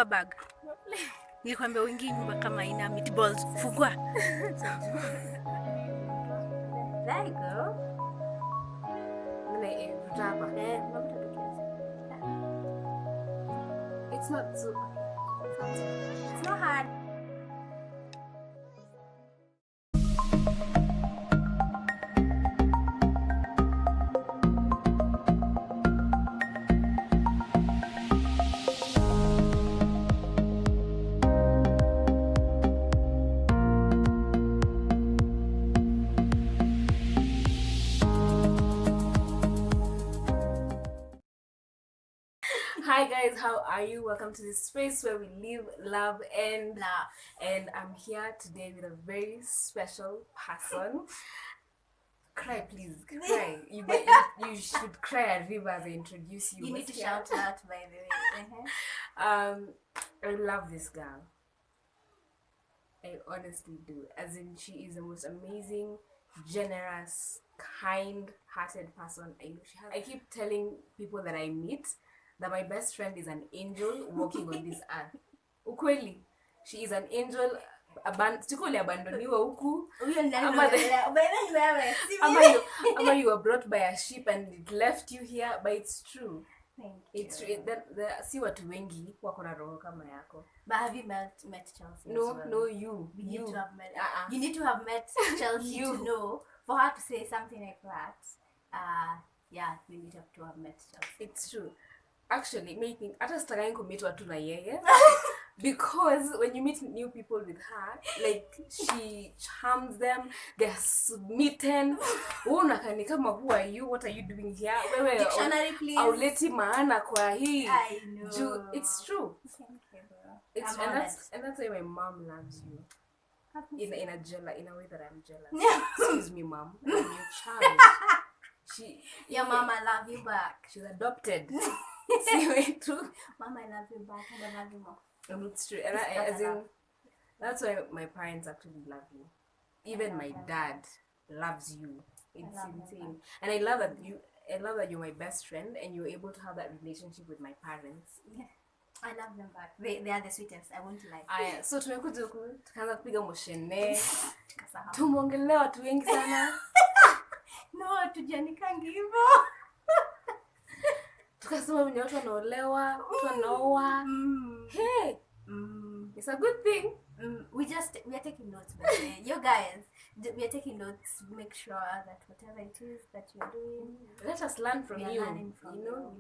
bag. Nilikwambia uingie nyumba kama ina meatballs. Fungua. There you go. It's not so. It's not hard. Hi guys, how are you? Welcome to this space where we live, love, and laugh. And I'm here today with a very special person. Cry, please. Cry. You should cry at river as I introduce you. You need to shout out, by the way. I love this girl. I honestly do. As in, she is the most amazing, generous, kind-hearted person I know. I keep telling people that I meet that my best friend is an angel walking on this earth. Ukweli, she is an angel. Abandoniwa huku. Ama you were brought by a ship and it left you here, but it's true. It's true. Si watu wengi wako na roho kama yako. But have you met Chelsie? No, you. You need to have met. You need to have met Chelsie to know. For her to say something like that, yeah, we need to have met Chelsie. It's true. Actually, making hata sitakaini kumit watu na yeye because when you meet new people with her, like she charms them, they're smitten. Unakani kama who are you, what are you doing here? Wewe dictionary please. Auleti maana kwa hii. I know. It's true. Thank you, bro. And that's why my mom loves you. In a way that I'm jealous. Excuse me, mom. I'm your child. Your mama love you back. She's adopted. See way too. Mama, I love you back. I love you more. And it's true. And that's why my parents actually love you. Even my dad loves you. It's insane. And I love that you're my best friend and you're able to have that relationship with my parents. Yeah. I love them back. They are the sweetest. I won't lie. Aya, so tumekuja huku tukaanza kupiga moshene. Tumongelea watu wengi sana. No, tujanikangi hivyo. Tukasema wenye watu wanaolewa, watu wanaoa. Hey, it's a good thing. We are taking notes, by the way. You guys, we are taking notes. Make sure that whatever it is that you're doing, let us learn from you. Learning from you know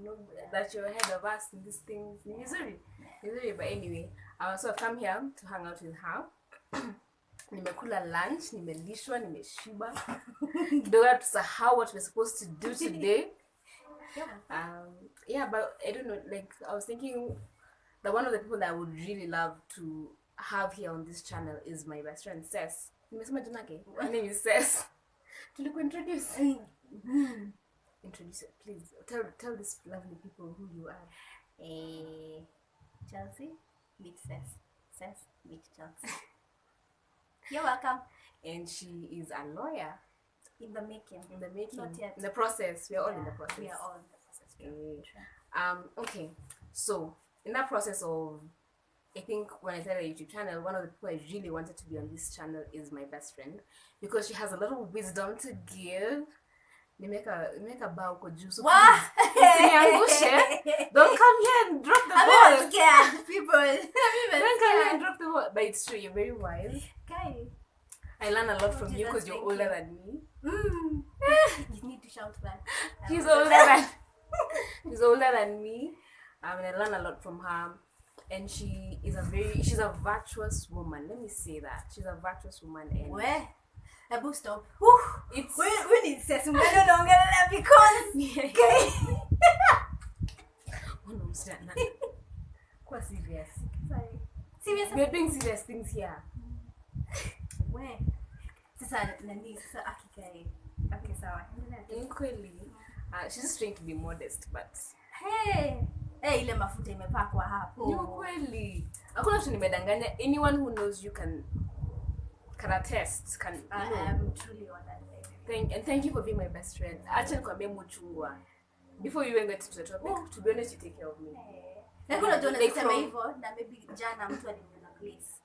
that you're ahead of us in these things. Missouri. But anyway, so I've come here to hang out with her. Nimekula lunch, nimelishwa, nimeshiba. Don't tusahau what we're supposed to do today. But I don't know, like I was thinking that one of the people that I would really love to have here on this channel is my best friend Chelsie. Nimesema jina yake. Her name is Chelsie. Tuliku introduce. Introduce it, please. Tell these lovely people who you are. Chelsie, meet Chelsie. Chelsie, meet Chelsie. You're welcome. And she is a lawyer. In the making. Not yet. In the process. We are all in the process. We are all in the process. Okay. So, in that process of, I think when I started a YouTube channel, one of the people I really wanted to be on this channel is my best friend. Because she has a lot of wisdom to give. Nimeka bao ko juu. So what? Don't come here and drop the ball. I'm scared, people. Don't come here and drop the ball. But it's true, you're very wise. Okay. I learn a lot from you because you're older than me. You need to shout that. She's older than me. And I learn a lot from her. And she's a virtuous woman. Let me say that. She's a virtuous woman. And where? Abu, stop. It's we need to no longer because okay. Quite serious. Sorry. Serious. We're doing serious things here. Where? Sasa nani sasa akikai. Okay, sawa. Inkweli. She's just trying to be modest, but hey, ile mafuta imepakwa hapo. Ni kweli. Hakuna mtu nimedanganya. Anyone who knows you can attest. I am truly on that day. Thank you for being my best friend. Acha nikwambie mchungwa. Before you even get to the topic, to be honest, you take care of me. Like unajua Like unasema from- hivyo na maybe jana mtu aliniona place.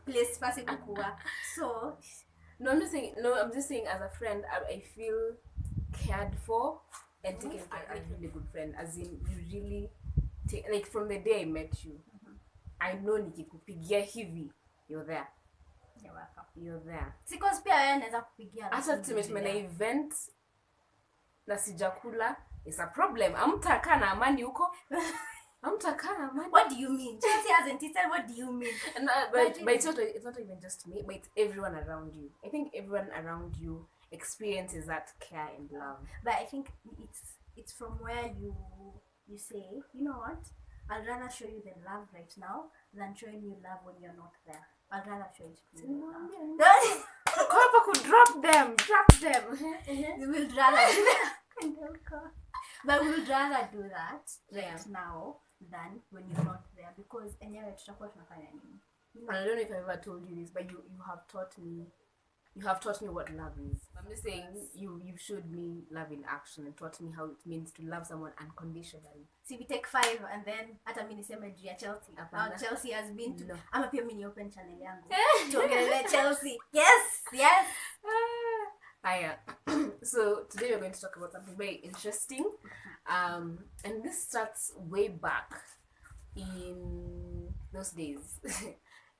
Place pasi kukua. So No, I'm just saying as a friend, I feel cared for and taken care. I'm a really good friend. As in, you really take, like from the day I met you, I know nikikupigia hivi, you're there. you're welcome. You're there. Because pia wewe naweza kupigia. Hata tumemena event na sijakula, it's a problem. Amtakaa na amani huko. Amtakaa na amani. What do you mean? Chelsie hasn't said what do you mean? And, but it's not even just me, but it's everyone around you. I think everyone around you experiences that care and love. But I think it's from where you say, you know what? I'd rather show you the love right now than showing you love when you're not there. I'd rather show it to you now. Papa could drop them. We will rather do that. But we would rather do that right now than when you're not there, because anyway tutakuwa tunafanya nini? I don't know if I've ever told you this, but you have taught me what love is. I'm just saying you showed me love in action and taught me how it means to love someone unconditionally. See, we take 5 and then hata mimi niseme juu ya Chelsea. Chelsea has been to ama pia mimi open channel yangu. Tuongelee Chelsea. Yes. Hiya. So today we're going to talk about something very interesting. And this starts way back in those days.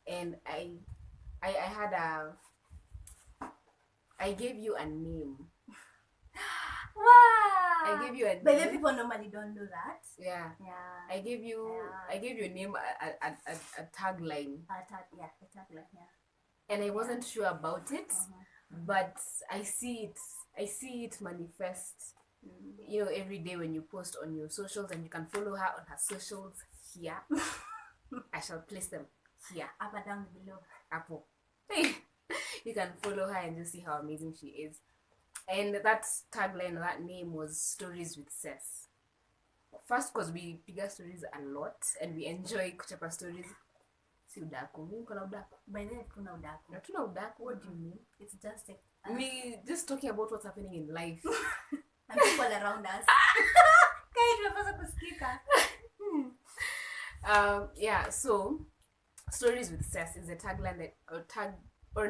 And I gave you a name. Wow. I gave you a name. But the people normally don't do that. Yeah. I gave you a name, a tagline. A tagline, yeah. And I wasn't sure about it, but I see it manifest. You know, every day when you post on your socials, and you can follow her on her socials here. I shall place them here. Up and down below. Apple. You can follow her and just see how amazing she is. And that tagline, that name was Stories with Cess. First, because we pick stories a lot and we enjoy kuchapa stories. Si udaku. Mimi kuna udaku. By then, kuna udaku. Hatuna udaku. What do you mean? It's just me just talking about what's happening in life. And people around us. Yeah, so Stories with Cess is a tagline that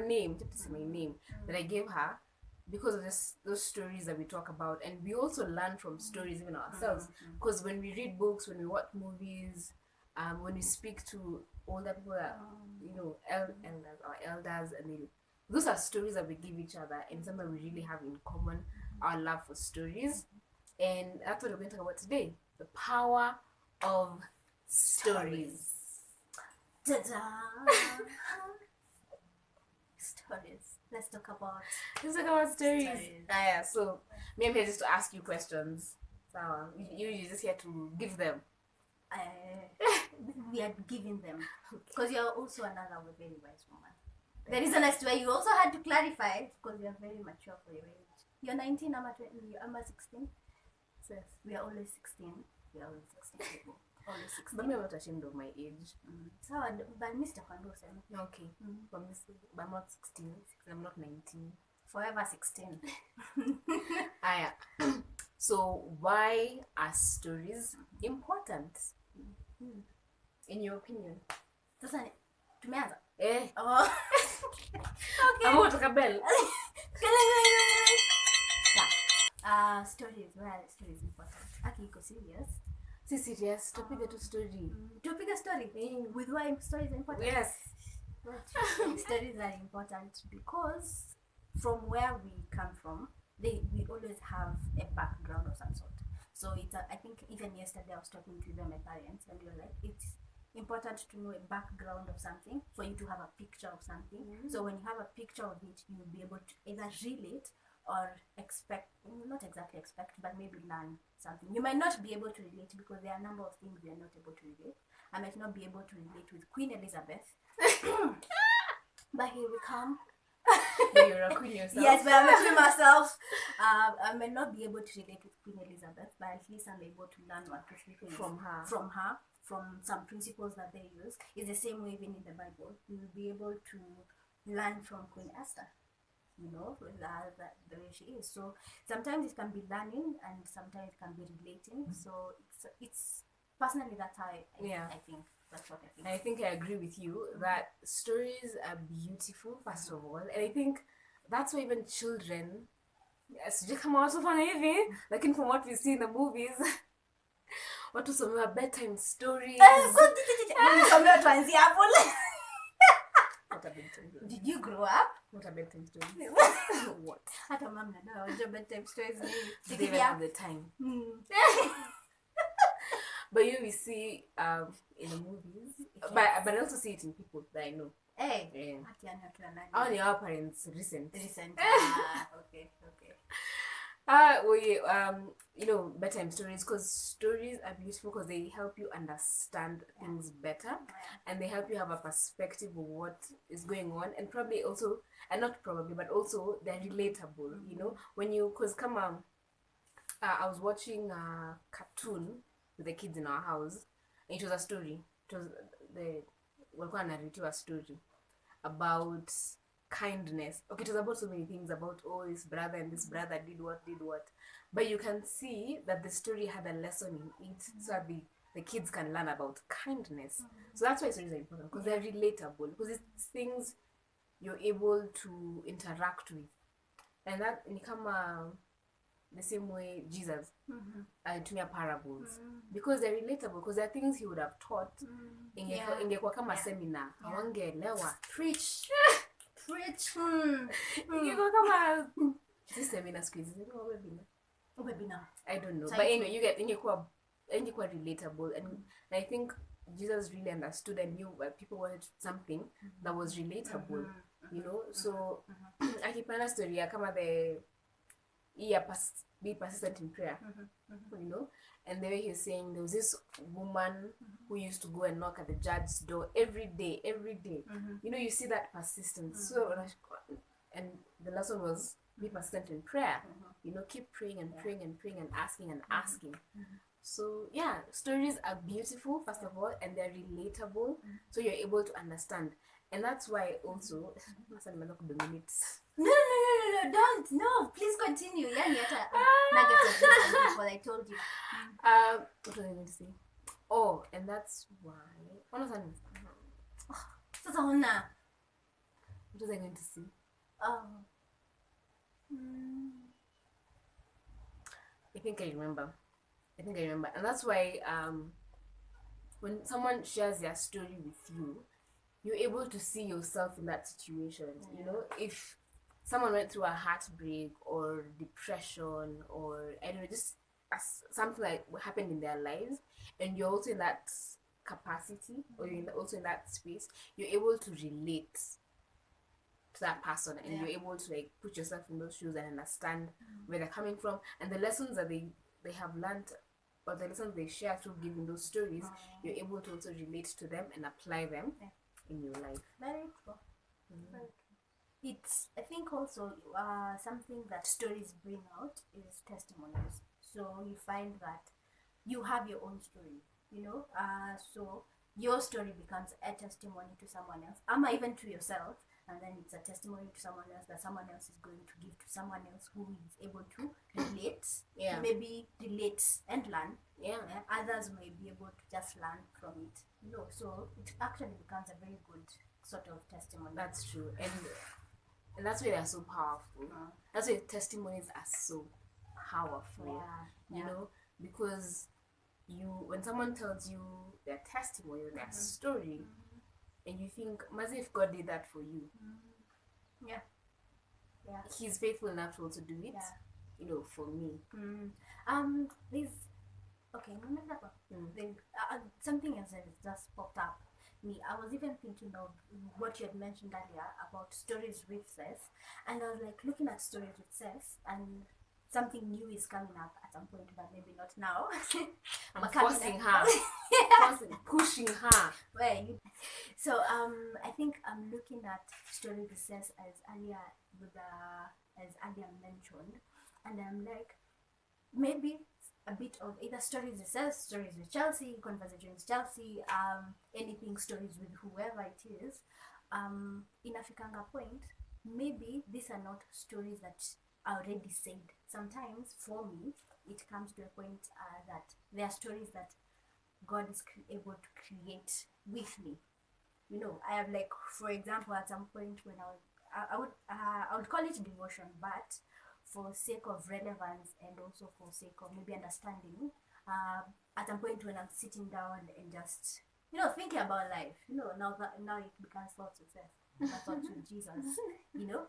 name, just to say my name, that I gave her because of those stories that we talk about, and we also learn from stories even ourselves. Because when we read books, when we watch movies, when we speak to older people that elders, and those are stories that we give each other, and something we really have in common, our love for stories. And that's what we're going to talk about today: the power of stories. Ta-da! Stories. Let's talk about stories. Yeah, so me, I'm here just to ask you questions. So you're just here to give them. We are giving them because you're also another very wise woman. The reason as to why you also had to clarify is because you're very mature for your age. You're 19, I'm 16. Yes. We are always 16. We are always 16 people. Always 16. But I'm not ashamed of my age. So, but Mr. Kwando said, okay. But I'm not 16. I'm not 19. Forever 16. So why are stories important? In your opinion? Sasa tumeanza. Oh. Okay. I'm going to bell. Stories. Why are stories important? Aki iko serious. Serious. Topic to story. Topic a story. With why stories are important? Yes. Stories are important because from where we come from, we always have a background of some sort. So I think even yesterday I was talking to my parents, and we were like, it's important to know a background of something for you to have a picture of something. So when you have a picture of it, you will be able to either relate or not exactly expect, but maybe learn something. You might not be able to relate because there are a number of things we are not able to relate. I might not be able to relate with Queen Elizabeth. But here we come. But you're a queen yourself. Yes, but I'm a queen myself. I may not be able to relate with Queen Elizabeth, but at least I'm able to learn what from her, from some principles that they use. It's the same way even in the Bible. You will be able to learn from Queen Esther, you know, the way she is. So sometimes it can be learning, and sometimes it can be relating. So it's Personally, that's how Yeah. I think. That's what I think. And I think I agree with you that stories are beautiful, first of all. And I think that's why even children, sijui kama watu fanya hivi, lakini from what we see in the movies, watu somewa bedtime stories. Somewhere tuanzie hapo. What a bedtime story. Did you grow up? What a bedtime story. What? Hata mom na dad wajua bedtime stories ni. They even have the time. But we see in the movies, but I also see it in people that I know. Hey, yeah. Only our parents recent. Okay. Bedtime stories, because stories are beautiful because they help you understand things better, and they help you have a perspective of what is going on, and probably also, and not probably, but also they're relatable. When you, because come on, I was watching a cartoon with the kids in our house, and it was a story. It was walikuwa narratiwa a story about kindness. Okay, it was about so many things, about this brother and this brother did what, but you can see that the story had a lesson in it, so that the kids can learn about kindness. So that's why stories are important, because they're relatable, because it's things you're able to interact with, and that nikama the same way Jesus tumia parables, because they're relatable, because they're things he would have taught ingekuwa kama seminar, hawangeelewa. Preach. Ingekuwa kama this seminar squeeze webinar. I don't know, but anyway, you get ingekuwa relatable, and I think Jesus really understood and knew that people wanted something that was relatable, so akipanda story ya kama the be persistent in prayer, and the way he's saying there was this woman who used to go and knock at the judge's door every day. You see that persistence. So, and the lesson was be persistent in prayer. Keep praying and praying and praying and asking. So yeah, stories are beautiful, first of all, and they're relatable, so you're able to understand. And that's why also No, don't. No, please continue. Nuggets of wisdom, what I told you. What was I going to say? Oh, and that's why. What was I going to say? I think I remember. And that's why when someone shares their story with you, you're able to see yourself in that situation. If someone went through a heartbreak or depression, or I don't know, just something like what happened in their lives, and you're also in that capacity, or you're also in that space, you're able to relate to that person, and you're able to put yourself in those shoes and understand where they're coming from, and the lessons that they have learned, or the lessons they share through giving those stories, you're able to also relate to them and apply them in your life. Very true. Very true. It's, I think, also something that stories bring out is testimonies. So you find that you have your own story, so your story becomes a testimony to someone else, even to yourself, and then it's a testimony to someone else that someone else is going to give to someone else who is able to relate, maybe relate and learn. Others may be able to just learn from it. So it actually becomes a very good sort of testimony. That's true, and that's why they're so powerful. That's why testimonies are so powerful. Because when someone tells you their testimony or their story, and you think, imagine if God did that for you. He's faithful enough to also do it. For me. There's something else that just popped up. I was even thinking of what you had mentioned earlier about stories with Cess, and I was looking at stories with Cess, and something new is coming up at some point, but maybe not now. I'm forcing her. Pushing her. So I think I'm looking at stories with Cess as earlier mentioned, and I'm maybe a bit of either stories with Cess, stories with Chelsie, conversations with Chelsie, anything, stories with whoever it is. In Afrikanga point, maybe these are not stories that are already said. Sometimes for me, it comes to a point that there are stories that God is able to create with me. You know, I have, like, for example, at some point when I would call it devotion, but for sake of relevance and also for sake of maybe understanding, at some point when I'm sitting down and just, you know, thinking about life, you know, now it becomes thoughts with faith, thoughts with Jesus, you know,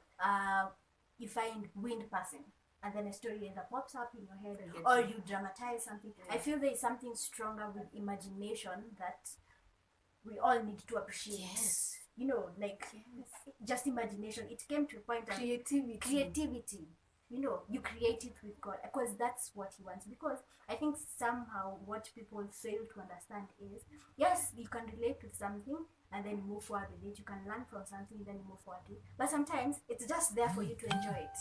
you find wind passing. And then a story either pops up in your head, or you dramatize something. Yeah. I feel there is something stronger with imagination that we all need to appreciate. Yes. You know, like, just imagination. It came to a point of creativity. You know, you create it with God, because that's what He wants. Because I think somehow what people fail to understand is, yes, you can relate with something and then move forward with it. You can learn from something, then move forward with it. But sometimes it's just there for you to enjoy it.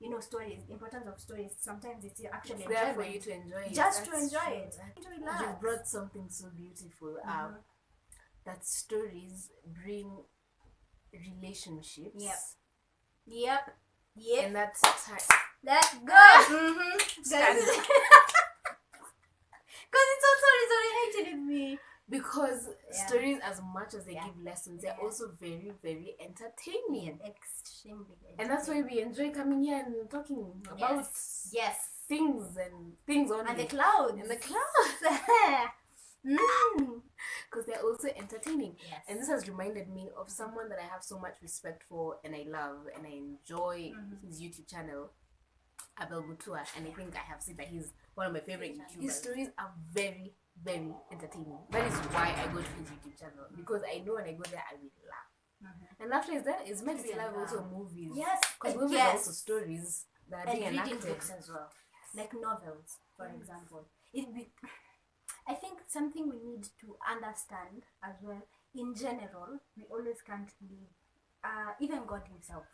You know, stories, importance of stories. Sometimes it's actually there for you to enjoy it. Just to enjoy it. You brought something so beautiful. That stories bring relationships. Yep. And that's let's go. Because it's also resonated with me. Because stories, as much as they give lessons, they're also very, very entertaining. Extremely entertaining. And that's why we enjoy coming here and talking about things only. And the clouds. Because they're also entertaining. Yes. And this has reminded me of someone that I have so much respect for and I love and I enjoy his YouTube channel, Abel Butua, and I think I have said that he's one of my favorite YouTubers. His stories are very, very entertaining. That is why I go to his YouTube channel, because I know when I go there I will laugh. And laughter is meant to be like also movies. Yes, because movies are also stories that are being enacted. Reading books as well, like novels, for example. I think something we need to understand as well, in general, we always can't leave, even God himself,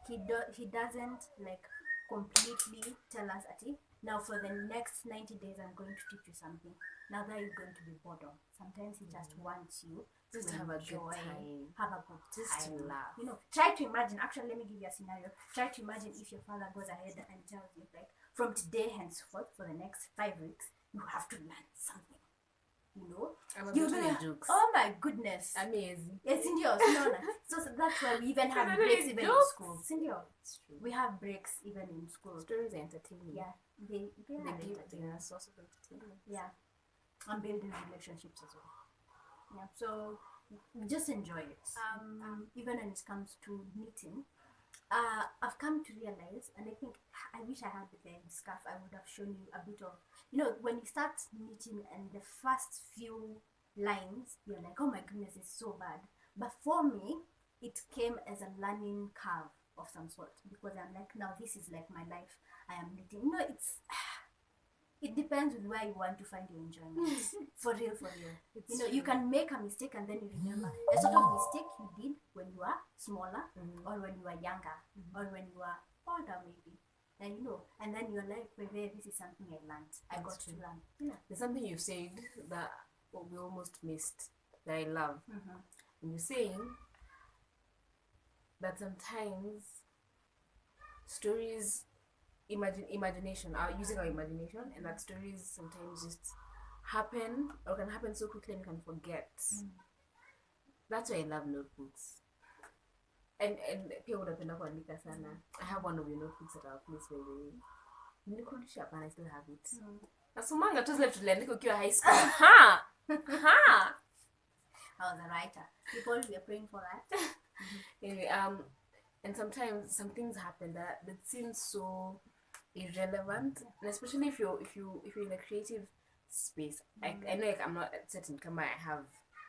he doesn't like completely tell us at it, now for the next 90 days I'm going to teach you something. Now that is going to be boredom. Sometimes he just wants you just to have enjoy, a good time. have a good time. Just to laugh. You know, try to imagine, actually let me give you a scenario. Try to imagine if your father goes ahead and tells you, like, from today henceforth for the next 5 weeks you have to learn something. You know, you're gonna jokes. Oh my goodness, amazing. Yes, India. So that's why we even have breaks even in school. India, we have breaks even in school. Stories are entertaining. Yeah, they give a source of entertainment. Yeah, and building relationships as well. Yeah, so just enjoy it. Even when it comes to knitting, I've come to realize, and I think I wish I had the scarf. I would have shown you a bit of, you know, when you start knitting and the first few lines, you're like, oh my goodness, it's so bad. But for me, it came as a learning curve of some sort, because I'm like, now this is like my life. I am knitting. You know, it depends with where you want to find your enjoyment. For real. You know, you can make a mistake and then you remember a sort of mistake you did when you were smaller, or when you were younger, or when you were older maybe. And you know, and then you're like, wait, this is something I learned. I got to learn. Yeah. There's something you've said that we almost missed that I love. And you're saying that sometimes stories imagination, using our imagination, and that stories sometimes just happen or can happen so quickly and you can forget. That's why I love notebooks. And pia unapenda kuandika sana. I have one of your notebooks at our place, by the way. Nilikurudisha hapa, and I still have it. Nasomanga tu zile tuliandika ukiwa high school. Ha! I was a writer. People, we are praying for that. Anyway, and sometimes some things happen that seem so irrelevant, and especially if you're in a creative space. I know, like, I'm not certain kama I have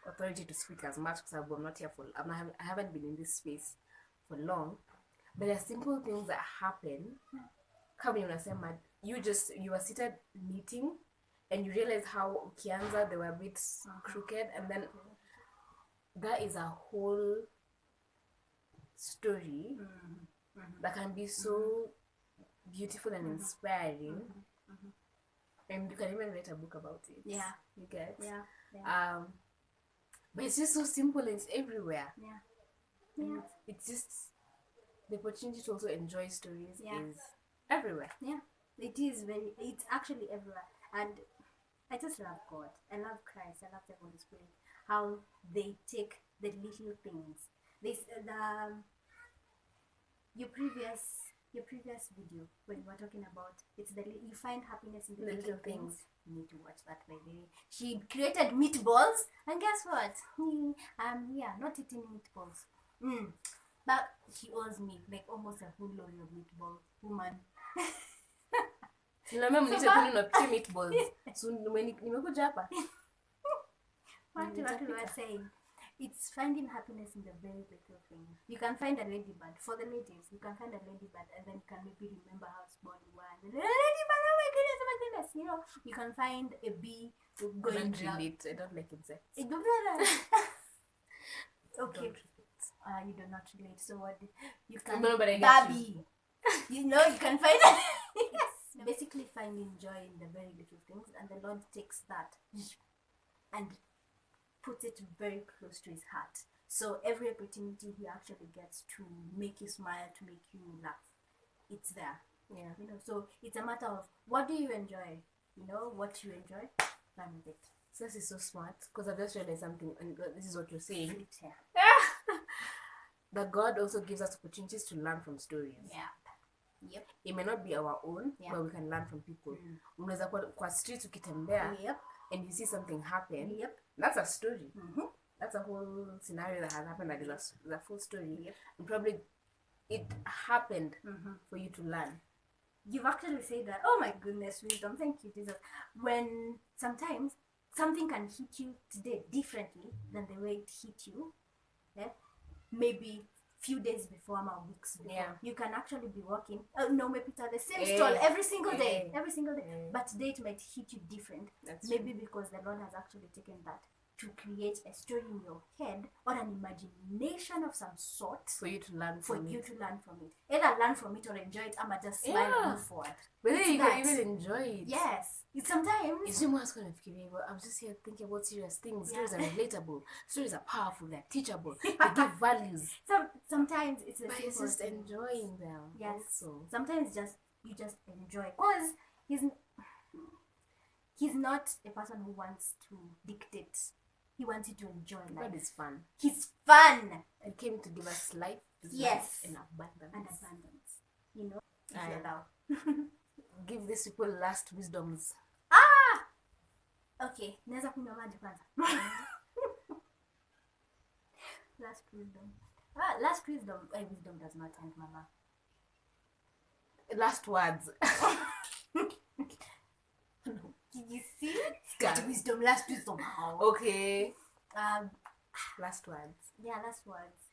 authority to speak as much because I'm not here for I haven't been in this space for long, but there are simple things that happen. Kama unasema, you were seated knitting and you realize how ukianza they were a bit crooked, and then that is a whole story that can be so beautiful and inspiring, and you can even write a book about it. Yeah, you get. Yeah. But it's just so simple and it's everywhere. Yeah. It's just the opportunity to also enjoy stories is everywhere. Yeah, it is it's actually everywhere. And I just love God. I love Christ. I love the Holy Spirit. How they take the little things. This your previous video when you were talking about it's you find happiness in the little things. You need to watch that, by the way. She created meatballs, and guess what? Yeah, not eating meatballs. But she owes me like almost a whole lorry of meatballs, woman. Meatballs. So nimekuja hapa. What we were saying, it's finding happiness in the very little things. You can find a ladybird. For the ladies, you can find a ladybird and then you can maybe remember how small you were. And then, ladybird, oh my goodness. You know, you can find a bee going I don't like insects. Okay. You do not relate. So what? You can no, but I Barbie. You know, you can find yes. Basically finding joy in the very little things, and the Lord takes that and puts it very close to his heart. So every opportunity he actually gets to make you smile, to make you laugh, it's there. Yeah. You know, so it's a matter of what do you enjoy? You know, what you enjoy, run with it. So this is so smart because I've just realized something, and this is what you're saying. That God also gives us opportunities to learn from stories. Yep. It may not be our own, but we can learn from people. Unaweza kwa street ukitembea and you see something happen. That's a story. That's a whole scenario that has happened. That is a full story. And probably it happened for you to learn. You've actually said that. Oh my goodness, wisdom. Thank you, Jesus. When sometimes something can hit you today differently than the way it hit you. Maybe few days before or weeks before. You can actually be working. No, maybe it's at the same stall every single day. But today it might hit you different. That's maybe true. Because the Lord has actually taken that to create a story in your head or an imagination of some sort for you to learn from it. Either learn from it or enjoy it, or just smile and move forward. But then you can even enjoy it. Yes. It's sometimes I'm just here thinking about serious things. Stories are relatable. Stories are powerful. They're teachable. They give values. Sometimes it's it's just enjoying them. Yes. Also. Sometimes you just enjoy, because he's not a person who wants to dictate. He wants you to enjoy life. God is fun. He's fun. And came to give us life. Yes. And abundance. You know, if you allow. Give these people last wisdoms. Okay. Naweza kunywa maji kwanza. Last wisdom. Last wisdom. Wisdom does not end, mama. Last words. You see? Last wisdom. Okay. Last words. Yeah, last words.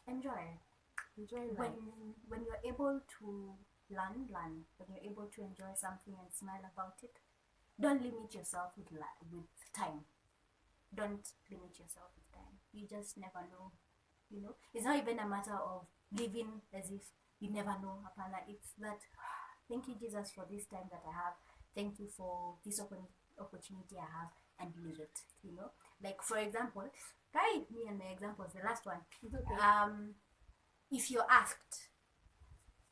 Enjoy life. When you're able to learn. When you're able to enjoy something and smile about it, don't limit yourself with time. Don't limit yourself with time. You just never know. You know, it's not even a matter of living as if you never know. It's that. Thank you, Jesus, for this time that I have. Thank you for this opportunity I have, and live it. You know, like for example, me and my examples. The last one. Okay. If you're asked,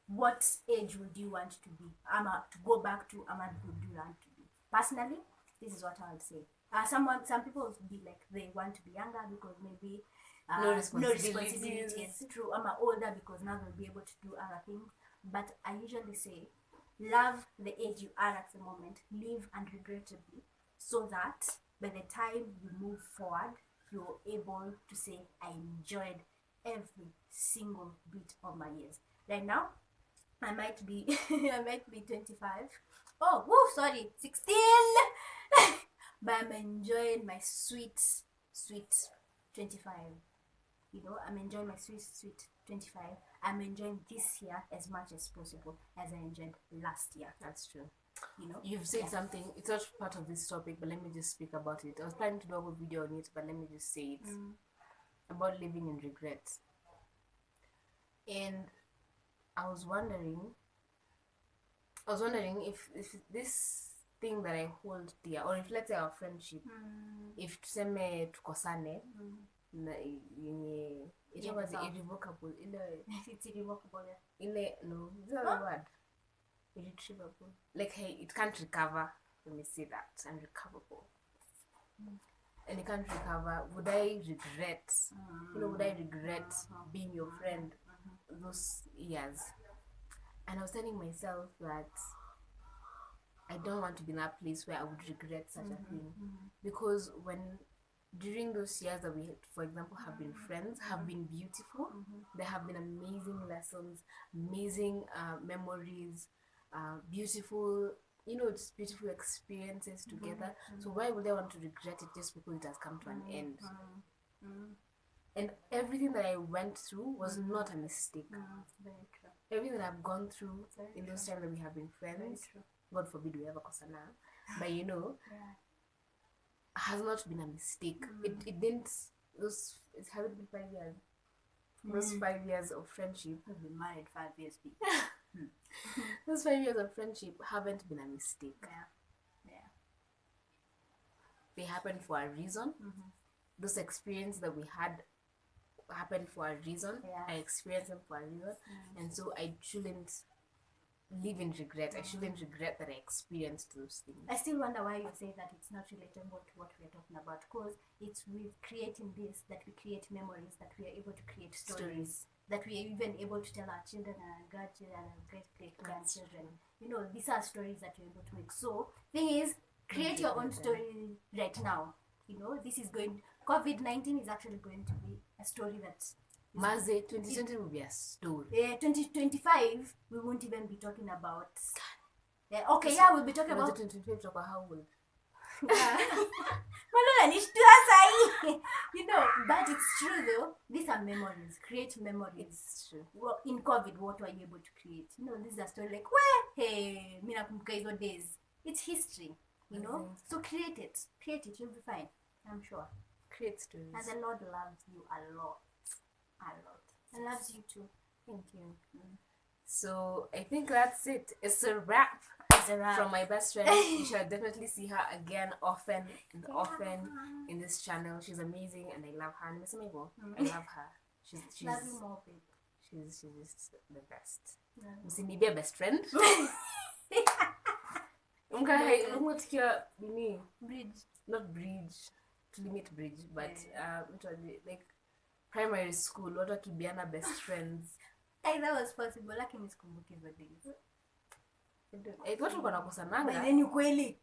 what age would you want to be? To go back to would you want to be? Personally, this is what I would say. Some people would be like they want to be younger because maybe no responsibilities. It's true. I'm older because now they'll be able to do other things. But I usually say, love the age you are at the moment, live unregrettably, so that by the time you move forward, you're able to say, I enjoyed every single bit of my years. Right now, I might be 25. 16. But I'm enjoying my sweet 25. You know, I'm enjoying my sweet 25. I'm enjoying this year as much as possible as I enjoyed last year. That's true. You know, you've said something. It's not part of this topic, but let me just speak about it. I was planning to do a whole video on it, but let me just say it about living in regret. And I was wondering if this thing that I hold dear, or if let's say our friendship, if tuseme tukosane, it was irrevocable. It's irrevocable. No, is that the word? Irretrievable. Like, hey, it can't recover. let me say that, unrecoverable. And you can't recover. Would I regret, would I regret being your friend those years? And I was telling myself that I don't want to be in that place where I would regret such a thing. Because during those years that we, for example, have been friends, have been beautiful. There have been amazing lessons, amazing memories, beautiful, just beautiful experiences together. So why would I want to regret it just because it has come to an end? And everything that I went through was not a mistake. Very true. Everything that I've gone through in those times that we have been friends, God forbid we ever kosana, but has not been a mistake. It didn't. It hasn't been 5 years. Those 5 years of friendship. We've been married 5 years. Those 5 years of friendship haven't been a mistake. Yeah. They happened for a reason. Those experiences that we had happened for a reason. I experienced them for a reason, and so I shouldn't live in regret. I shouldn't regret that I experienced those things. I still wonder why you say that it's not relatable to what we're talking about, because it's with creating this that we create memories, that we are able to create stories, that we are even able to tell our children and our grandchildren and our great-great-grandchildren. These are stories that you're able to make. So thing is, create your own story right now. This is COVID-19 is actually going to be a story that Maze, 2020 will be a story. 2025 we won't even be talking about. We'll be talking about 2025 talk about how old. But it's true though. These are memories. Create memories. It's true. Well, in COVID, what were you able to create? This is a story like mina kumbuka hizo days. It's history. So create it. You'll be fine. I'm sure. Create stories. And the Lord loves you a lot. And loves you too. Thank you. So I think that's it. It's a wrap. From my best friend. You should definitely see her again often in this channel. She's amazing and I love her. I love her. She's love you more, babe. She's just the best. Maybe a best friend. Bridge. Not bridge. To limit bridge, but like primary school, what are kibiana best friends? That was possible. Lakini sikumbuki hizo days. Watu wako nakosananga. But then ukweli.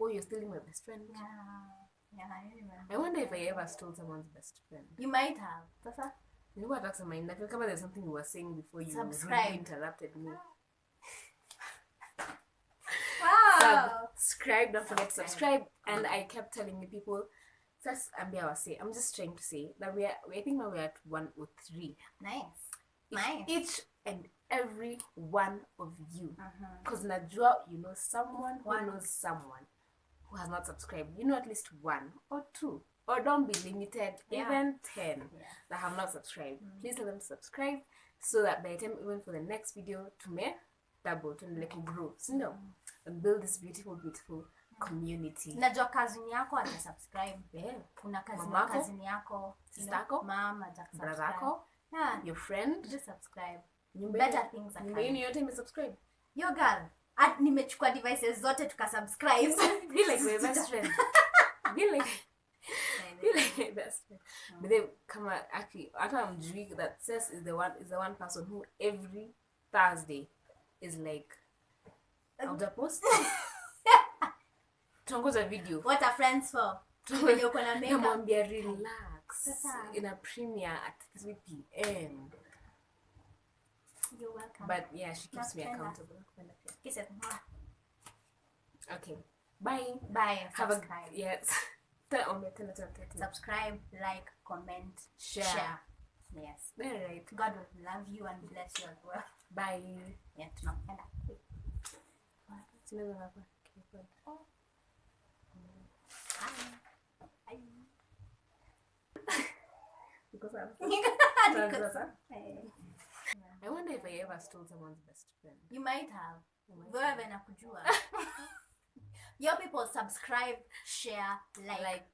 Oh, you're stealing my best friend. Yeah, I remember. I wonder if I ever stole someone's best friend. You might have. Sasa? You know what? I feel like there's something you were saying before you Subscribe. Really interrupted me. Wow. Subscribe, don't forget to subscribe. And I kept telling you people, I'm just trying to say that I think now we're at 103. Nice. Each and every one of you. Because najua you know someone who knows someone who has not subscribed. At least 1 or 2. Or don't be limited, even 10 that have not subscribed. Please tell them to subscribe so that by the time even for the next video double to like grow. So and build this beautiful community. Najua cousin yako subscribe. Kuna cousin yako, sister yako, mama, brother yako, your friend, just subscribe. Better things are coming. Yote imesubscribe. Yo girl, nimechukua devices zote tukasubscribe. Be like my best friend. Be like my best friend. But then actually I'm dreaming that Cess is the one person who every Thursday is like post. Tungoza video. What are friends for? When you're gonna make up. Relax. In a premiere at 3 p.m. You're welcome. But yeah, she keeps me accountable. Kisses. Okay. Bye. Subscribe. Yes. Subscribe, like, comment, share. Yes. Alright. God will love you and bless you as well. Bye. Yeah, tunapenda. I wonder if I ever stole someone's best friend. You might have. Wewe nakujua. Your people subscribe, share, like